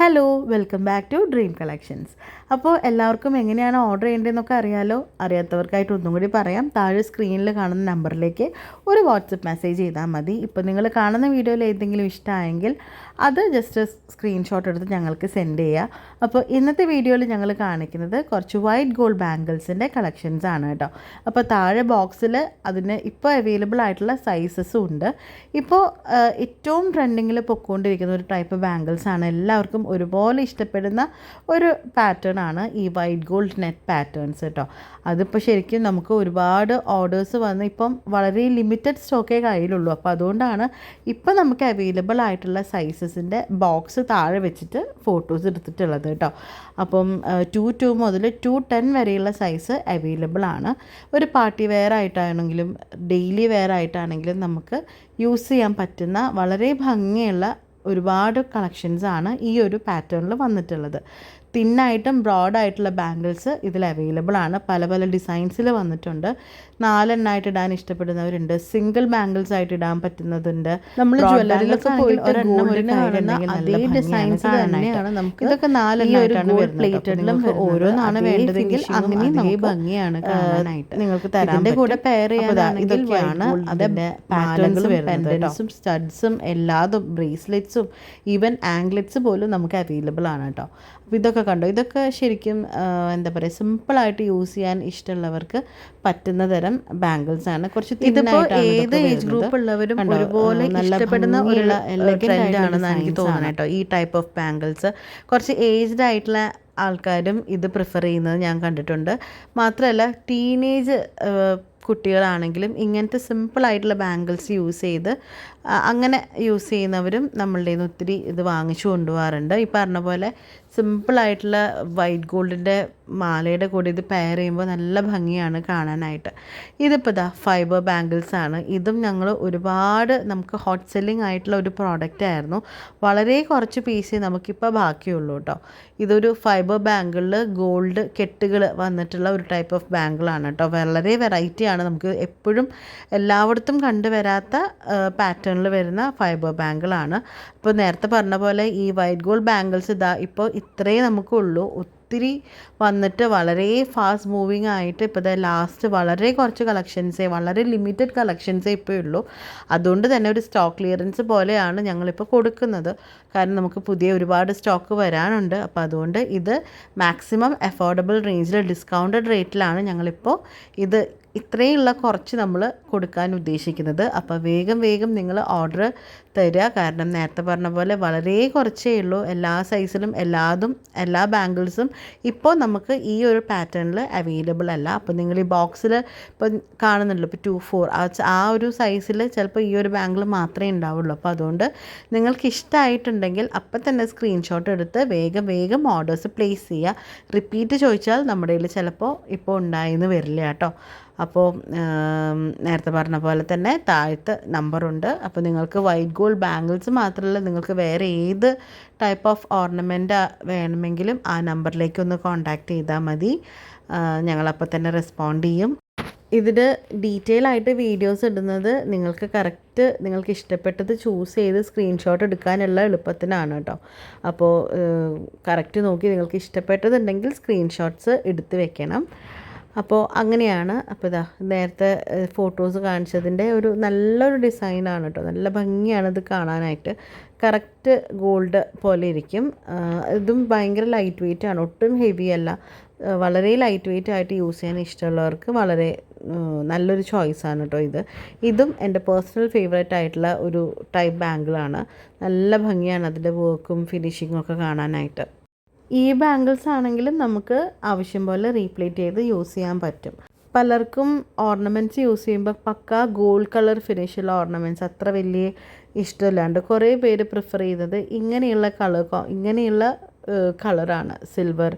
Hello, welcome back to dream collections. അപ്പോൾ എല്ലാവർക്കും എങ്ങനെയാണ് ഓർഡർ ചെയ്യേണ്ടതെന്നൊക്കെ അറിയാമല്ലോ. അറിയാത്തവർക്കായിട്ട് ഒന്നും കൂടി പറയാം. താഴെ സ്ക്രീനിൽ കാണുന്ന നമ്പറിലേക്ക് ഒരു വാട്സപ്പ് മെസ്സേജ് ചെയ്താൽ മതി. ഇപ്പോൾ നിങ്ങൾ കാണുന്ന വീഡിയോയിൽ ഏതെങ്കിലും ഇഷ്ടമായെങ്കിൽ അത് ജസ്റ്റ് സ്ക്രീൻഷോട്ട് എടുത്ത് ഞങ്ങൾക്ക് സെൻഡ് ചെയ്യുക. അപ്പോൾ ഇന്നത്തെ വീഡിയോയിൽ ഞങ്ങൾ കാണിക്കുന്നത് കുറച്ച് വൈറ്റ് ഗോൾഡ് ബാംഗിൾസിൻ്റെ കളക്ഷൻസ് ആണ് കേട്ടോ. അപ്പോൾ താഴെ ബോക്സിൽ അതിന് ഇപ്പോൾ അവൈലബിൾ ആയിട്ടുള്ള സൈസസും ഉണ്ട്. ഇപ്പോൾ ഏറ്റവും ട്രെൻഡിങ്ങിൽ പൊയ്ക്കൊണ്ടിരിക്കുന്ന ഒരു ടൈപ്പ് ബാംഗിൾസ് ആണ്. എല്ലാവർക്കും ഒരുപോലെ ഇഷ്ടപ്പെടുന്ന ഒരു പാറ്റേൺ ആണ് ഈ വൈറ്റ് ഗോൾഡ് നെറ്റ് പാറ്റേൺസ് കേട്ടോ. അതിപ്പോൾ ശരിക്കും നമുക്ക് ഒരുപാട് ഓർഡേഴ്സ് വന്ന് ഇപ്പം വളരെ ലിമിറ്റഡ് സ്റ്റോക്കേ കയ്യിലുള്ളൂ. അപ്പോൾ അതുകൊണ്ടാണ് ഇപ്പം നമുക്ക് അവൈലബിൾ ആയിട്ടുള്ള സൈസസിൻ്റെ ബോക്സ് താഴെ വെച്ചിട്ട് ഫോട്ടോസ് എടുത്തിട്ടുള്ളത് കേട്ടോ. അപ്പം 2 മുതൽ 210 വരെയുള്ള സൈസ് അവൈലബിൾ ആണ്. ഒരു പാർട്ടി വെയർ ആയിട്ടാണെങ്കിലും ഡെയിലി വെയർ ആയിട്ടാണെങ്കിലും നമുക്ക് യൂസ് ചെയ്യാൻ പറ്റുന്ന വളരെ ഭംഗിയുള്ള ഒരുപാട് കളക്ഷൻസാണ് ഈ ഒരു പാറ്റേണിൽ വന്നിട്ടുള്ളത്. തിന്നായിട്ടും ബ്രോഡായിട്ടുള്ള ബാംഗിൾസ് ഇതിൽ അവൈലബിൾ ആണ്. പല പല ഡിസൈൻസിൽ വന്നിട്ടുണ്ട്. 4 എണ്ണമായിട്ട് ഇടാൻ ഇഷ്ടപ്പെടുന്നവരുണ്ട്. സിംഗിൾ ബാംഗിൾസ് ആയിട്ട് ഇടാൻ പറ്റുന്നതുണ്ട്. നമ്മൾ ജ്വല്ലറിയിലൊക്കെ പോയിട്ട് അതേ ഡിസൈൻസ് തന്നെയാണ് നമുക്ക് ഇതൊക്കെ 4 എണ്ണമായിട്ടാണ് പ്ലേറ്റഡിലും ഓരോന്നാണ് വേണ്ടതെങ്കിൽ അങ്ങനെ നമുക്ക് ഭംഗിയാണ് കാണാനായിട്ട്. നിങ്ങൾക്ക് തരാൻ്റെ കൂടെ പെയർ ചെയ്യാൻ ഇതൊക്കെയാണ് അതിൻ്റെ പാറ്റേൺസും പെൻഡൻസും സ്റ്റഡ്സും എല്ലാതും ബ്രേസ്ലെറ്റ്സും ഈവൻ ആംഗ്ലെറ്റ്സ് പോലും നമുക്ക് അവൈലബിൾ ആണ് കേട്ടോ. അപ്പോൾ ഇതൊക്കെ കണ്ടോ, ഇതൊക്കെ ശരിക്കും എന്താ പറയുക, സിമ്പിളായിട്ട് യൂസ് ചെയ്യാൻ ഇഷ്ടമുള്ളവർക്ക് പറ്റുന്ന തരം ബാംഗിൾസ് ആണ്. കുറച്ച് ഏത് ഏജ് ഗ്രൂപ്പ് ഉള്ളവരും ഒരുപോലെ ഇഷ്ടപ്പെടുന്ന ഒരു ട്രെൻഡ് ആണെന്ന് എനിക്ക് തോന്നുന്നത് കേട്ടോ. ഈ ടൈപ്പ് ഓഫ് ബാംഗിൾസ് കുറച്ച് ഏജ്ഡ് ആയിട്ടുള്ള ആൾക്കാരും ഇത് പ്രിഫർ ചെയ്യുന്നത് ഞാൻ കണ്ടിട്ടുണ്ട്. മാത്രമല്ല ടീനേജ് കുട്ടികളാണെങ്കിലും ഇങ്ങനത്തെ സിമ്പിളായിട്ടുള്ള ബാംഗിൾസ് യൂസ് ചെയ്ത് അങ്ങനെ യൂസ് ചെയ്യുന്നവരും നമ്മളുടെ നിന്ന് ഒത്തിരി ഇത് വാങ്ങിച്ചു കൊണ്ടുപോകാറുണ്ട്. ഈ പറഞ്ഞ പോലെ സിമ്പിളായിട്ടുള്ള വൈറ്റ് ഗോൾഡിൻ്റെ മാലയുടെ കൂടെ ഇത് പെയർ ചെയ്യുമ്പോൾ നല്ല ഭംഗിയാണ് കാണാനായിട്ട്. ഇതിപ്പോൾ ഇതാ ഫൈബർ ബാംഗിൾസ് ആണ്. ഇതും ഞങ്ങൾ ഒരുപാട് നമുക്ക് ഹോട്ട് സെല്ലിംഗ് ആയിട്ടുള്ള ഒരു പ്രോഡക്റ്റ് ആയിരുന്നു. വളരെ കുറച്ച് പീസേ നമുക്കിപ്പോൾ ബാക്കിയുള്ളൂ കേട്ടോ. ഇതൊരു ഫൈബർ ബാംഗിളിൽ ഗോൾഡ് കെട്ടുകൾ വന്നിട്ടുള്ള ഒരു ടൈപ്പ് ഓഫ് ബാംഗിളാണ് കേട്ടോ. വളരെ വെറൈറ്റിയാണ്. നമുക്ക് എപ്പോഴും എല്ലായിടത്തും കണ്ടുവരാത്ത പാറ്റേണിൽ വരുന്ന ഫൈബർ ബാംഗിളാണ്. ഇപ്പോൾ നേരത്തെ പറഞ്ഞ പോലെ ഈ വൈറ്റ് ഗോൾഡ് ബാംഗിൾസ് ഇതാ ഇപ്പോൾ ഇത്രയേ നമുക്കുള്ളൂ. ഒത്തിരി വന്നിട്ട് വളരെ ഫാസ്റ്റ് മൂവിങ് ആയിട്ട് ഇപ്പോൾ ലാസ്റ്റ് വളരെ കുറച്ച് കളക്ഷൻസേ, വളരെ ലിമിറ്റഡ് കളക്ഷൻസേ ഇപ്പോൾ ഉള്ളൂ. അതുകൊണ്ട് തന്നെ ഒരു സ്റ്റോക്ക് ക്ലിയറൻസ് പോലെയാണ് ഞങ്ങളിപ്പോൾ കൊടുക്കുന്നത്. കാരണം നമുക്ക് പുതിയ ഒരുപാട് സ്റ്റോക്ക് വരാനുണ്ട്. അപ്പോൾ അതുകൊണ്ട് ഇത് മാക്സിമം അഫോർഡബിൾ റേഞ്ചിൽ ഡിസ്കൗണ്ടഡ് റേറ്റിലാണ് ഞങ്ങളിപ്പോൾ ഇത് ഇത്രയുള്ള കുറച്ച് നമ്മൾ കൊടുക്കാൻ ഉദ്ദേശിക്കുന്നത്. അപ്പോൾ വേഗം നിങ്ങൾ ഓർഡർ തരിക. കാരണം നേരത്തെ പറഞ്ഞ പോലെ വളരെ കുറച്ചേ ഉള്ളൂ. എല്ലാ സൈസിലും എല്ലാ ബാംഗിൾസും ഇപ്പോൾ നമുക്ക് ഈ ഒരു പാറ്റേണിൽ അവൈലബിൾ അല്ല. അപ്പോൾ നിങ്ങൾ ഈ ബോക്സിൽ ഇപ്പോൾ കാണുന്നുള്ളൂ, ഇപ്പോൾ 2-4 ആ ഒരു സൈസിൽ ചിലപ്പോൾ ഈ ഒരു ബാംഗിൾ മാത്രമേ ഉണ്ടാവുള്ളൂ. അപ്പോൾ അതുകൊണ്ട് നിങ്ങൾക്ക് ഇഷ്ടമായിട്ടുണ്ടെങ്കിൽ അപ്പം തന്നെ സ്ക്രീൻഷോട്ട് എടുത്ത് വേഗം ഓർഡേഴ്സ് പ്ലേസ് ചെയ്യുക. റിപ്പീറ്റ് ചോദിച്ചാൽ നമ്മുടെ കയ്യിൽ ചിലപ്പോൾ ഇപ്പോൾ ഉണ്ടായെന്ന് വരില്ല കേട്ടോ. അപ്പോൾ നേരത്തെ പറഞ്ഞ പോലെ തന്നെ താഴത്ത് നമ്പറുണ്ട്. അപ്പോൾ നിങ്ങൾക്ക് വൈറ്റ് ഗോൾഡ് ബാംഗിൾസ് മാത്രമല്ല, നിങ്ങൾക്ക് വേറെ ഏത് ടൈപ്പ് ഓഫ് ഓർണമെൻറ്റ് വേണമെങ്കിലും ആ നമ്പറിലേക്ക് ഒന്ന് കോൺടാക്റ്റ് ചെയ്താൽ മതി. ഞങ്ങളപ്പോൾ തന്നെ റെസ്പോണ്ട് ചെയ്യും. ഇതിൽ ഡീറ്റെയിൽ ആയിട്ട് വീഡിയോസ് ഇടുന്നത് നിങ്ങൾക്ക് ഇഷ്ടപ്പെട്ടത് ചൂസ് ചെയ്ത് സ്ക്രീൻഷോട്ട് എടുക്കാനുള്ള എളുപ്പത്തിനാണ് കേട്ടോ. അപ്പോൾ കറക്റ്റ് നോക്കി നിങ്ങൾക്ക് ഇഷ്ടപ്പെട്ടതുണ്ടെങ്കിൽ സ്ക്രീൻഷോട്ട്സ് എടുത്ത് വെക്കണം. അപ്പോൾ അങ്ങനെയാണ്. അപ്പോൾ ഇതാ നേരത്തെ ഫോട്ടോസ് കാണിച്ചതിൻ്റെ ഒരു നല്ലൊരു ഡിസൈനാണ് കേട്ടോ. നല്ല ഭംഗിയാണ് ഇത് കാണാനായിട്ട്. കറക്റ്റ് ഗോൾഡ് പോലെ ഇരിക്കും. ഇതും ഭയങ്കര ലൈറ്റ് വെയിറ്റ് ആണ്, ഒട്ടും ഹെവി അല്ല. വളരെ ലൈറ്റ് വെയിറ്റ് ആയിട്ട് യൂസ് ചെയ്യാൻ ഇഷ്ടമുള്ളവർക്ക് വളരെ നല്ലൊരു ചോയ്സാണ് കേട്ടോ ഇതും എൻ്റെ പേഴ്സണൽ ഫേവറേറ്റ് ആയിട്ടുള്ള ഒരു ടൈപ്പ് ബാംഗിളാണ്. നല്ല ഭംഗിയാണ് അതിൻ്റെ വർക്കും ഫിനിഷിങ്ങും ഒക്കെ കാണാനായിട്ട്. ഈ ബാംഗിൾസ് ആണെങ്കിലും നമുക്ക് ആവശ്യം പോലെ റീപ്ലേറ്റ് ചെയ്ത് യൂസ് ചെയ്യാൻ പറ്റും. പലർക്കും ഓർണമെൻറ്റ്സ് യൂസ് ചെയ്യുമ്പോൾ പക്ക ഗോൾഡ് കളർ ഫിനിഷുള്ള ഓർണമെൻറ്റ്സ് അത്ര വലിയ ഇഷ്ടമില്ലാണ്ട് കുറേ പേര് പ്രിഫർ ചെയ്യുന്നത് ഇങ്ങനെയുള്ള കളറാണ്. Silver,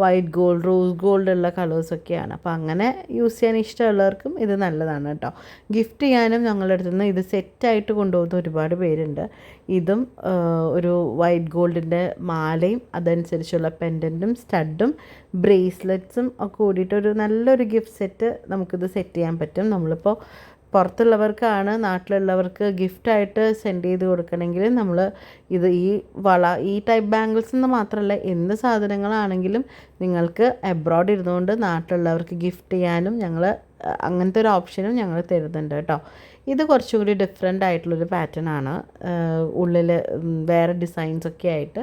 white gold, rose gold ഉള്ള കളേഴ്സൊക്കെയാണ്. അപ്പോൾ അങ്ങനെ യൂസ് ചെയ്യാൻ ഇഷ്ടമുള്ളവർക്കും ഇത് നല്ലതാണ് കേട്ടോ. ഗിഫ്റ്റ് ചെയ്യാനും ഞങ്ങളുടെ അടുത്ത് നിന്ന് ഇത് സെറ്റായിട്ട് കൊണ്ടുപോകുന്ന ഒരുപാട് പേരുണ്ട്. ഇതും ഒരു വൈറ്റ് ഗോൾഡിൻ്റെ മാലയും അതനുസരിച്ചുള്ള പെൻഡൻറ്റും സ്റ്റഡും ബ്രേസ്ലെറ്റ്സും ഒക്കെ കൂടിയിട്ടൊരു നല്ലൊരു ഗിഫ്റ്റ് സെറ്റ് നമുക്കിത് സെറ്റ് ചെയ്യാൻ പറ്റും. നമ്മളിപ്പോൾ പുറത്തുള്ളവർക്കാണ്, നാട്ടിലുള്ളവർക്ക് ഗിഫ്റ്റായിട്ട് സെൻഡ് ചെയ്ത് കൊടുക്കണമെങ്കിൽ നമ്മൾ ഈ ഈ ടൈപ്പ് ബാംഗിൾസ് എന്ന് മാത്രമല്ല എന്ത് സാധനങ്ങളാണെങ്കിലും നിങ്ങൾക്ക് എബ്രോഡ് ഇരുന്നുകൊണ്ട് നാട്ടിലുള്ളവർക്ക് ഗിഫ്റ്റ് ചെയ്യാനും ഞങ്ങൾ അങ്ങനത്തെ ഒരു ഓപ്ഷനും ഞങ്ങൾ തരുന്നുണ്ട് കേട്ടോ. ഇത് കുറച്ചുകൂടി ഡിഫറെൻ്റ് ആയിട്ടുള്ളൊരു പാറ്റേൺ ആണ്. ഉള്ളിൽ വേറെ ഡിസൈൻസൊക്കെ ആയിട്ട്,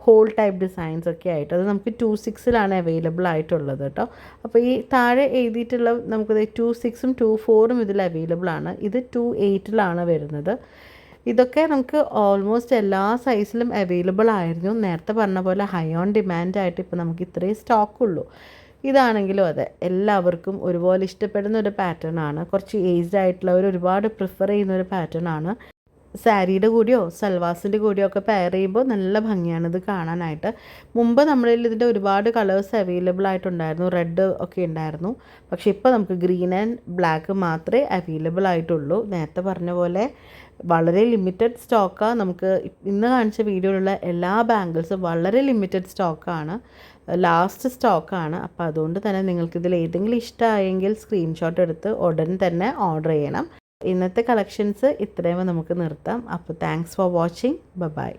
ഹോൾ ടൈപ്പ് ഡിസൈൻസ് ഒക്കെ ആയിട്ട്, അത് നമുക്ക് 2/6 അവൈലബിൾ ആയിട്ടുള്ളത് കേട്ടോ. അപ്പോൾ ഈ താഴെ എഴുതിയിട്ടുള്ള നമുക്കത് 2/6 2/4 ഇതിൽ അവൈലബിൾ ആണ്. ഇത് 2/8 വരുന്നത്. ഇതൊക്കെ നമുക്ക് ഓൾമോസ്റ്റ് എല്ലാ സൈസിലും അവൈലബിൾ ആയിരുന്നു. നേരത്തെ പറഞ്ഞ പോലെ ഹൈ ഓൺ ഡിമാൻഡായിട്ട് ഇപ്പോൾ നമുക്ക് ഇത്രയും സ്റ്റോക്കുള്ളൂ. ഇതാണെങ്കിലും അതെ, എല്ലാവർക്കും ഒരുപോലെ ഇഷ്ടപ്പെടുന്ന ഒരു പാറ്റേൺ ആണ്. കുറച്ച് ഏജ്ഡ് ആയിട്ടുള്ളവർ ഒരുപാട് പ്രിഫർ ചെയ്യുന്ന ഒരു പാറ്റേൺ ആണ്. സാരിയുടെ കൂടിയോ സൽവാസിൻ്റെ കൂടിയോ ഒക്കെ പെയർ ചെയ്യുമ്പോൾ നല്ല ഭംഗിയാണ് ഇത് കാണാനായിട്ട്. മുമ്പ് നമ്മളിൽ ഇതിൻ്റെ ഒരുപാട് കളേഴ്സ് അവൈലബിൾ ആയിട്ടുണ്ടായിരുന്നു, റെഡ് ഒക്കെ ഉണ്ടായിരുന്നു. പക്ഷേ ഇപ്പോൾ നമുക്ക് ഗ്രീൻ ആൻഡ് ബ്ലാക്ക് മാത്രമേ അവൈലബിൾ ആയിട്ടുള്ളൂ. നേരത്തെ പറഞ്ഞ പോലെ വളരെ ലിമിറ്റഡ് സ്റ്റോക്കാണ്. നമുക്ക് ഇന്ന് കാണിച്ച വീഡിയോയിലുള്ള എല്ലാ ബാംഗിൾസും വളരെ ലിമിറ്റഡ് സ്റ്റോക്കാണ്, ലാസ്റ്റ് സ്റ്റോക്കാണ്. അപ്പോൾ അതുകൊണ്ട് തന്നെ നിങ്ങൾക്കിതിൽ ഏതെങ്കിലും ഇഷ്ടമായെങ്കിൽ സ്ക്രീൻഷോട്ട് എടുത്ത് ഉടൻ തന്നെ ഓർഡർ ചെയ്യണം. ഇന്നത്തെ കളക്ഷൻസ് ഇത്രയും നമുക്ക് നിർത്താം. അപ്പോൾ താങ്ക്സ് ഫോർ വാച്ചിങ്. ബൈ.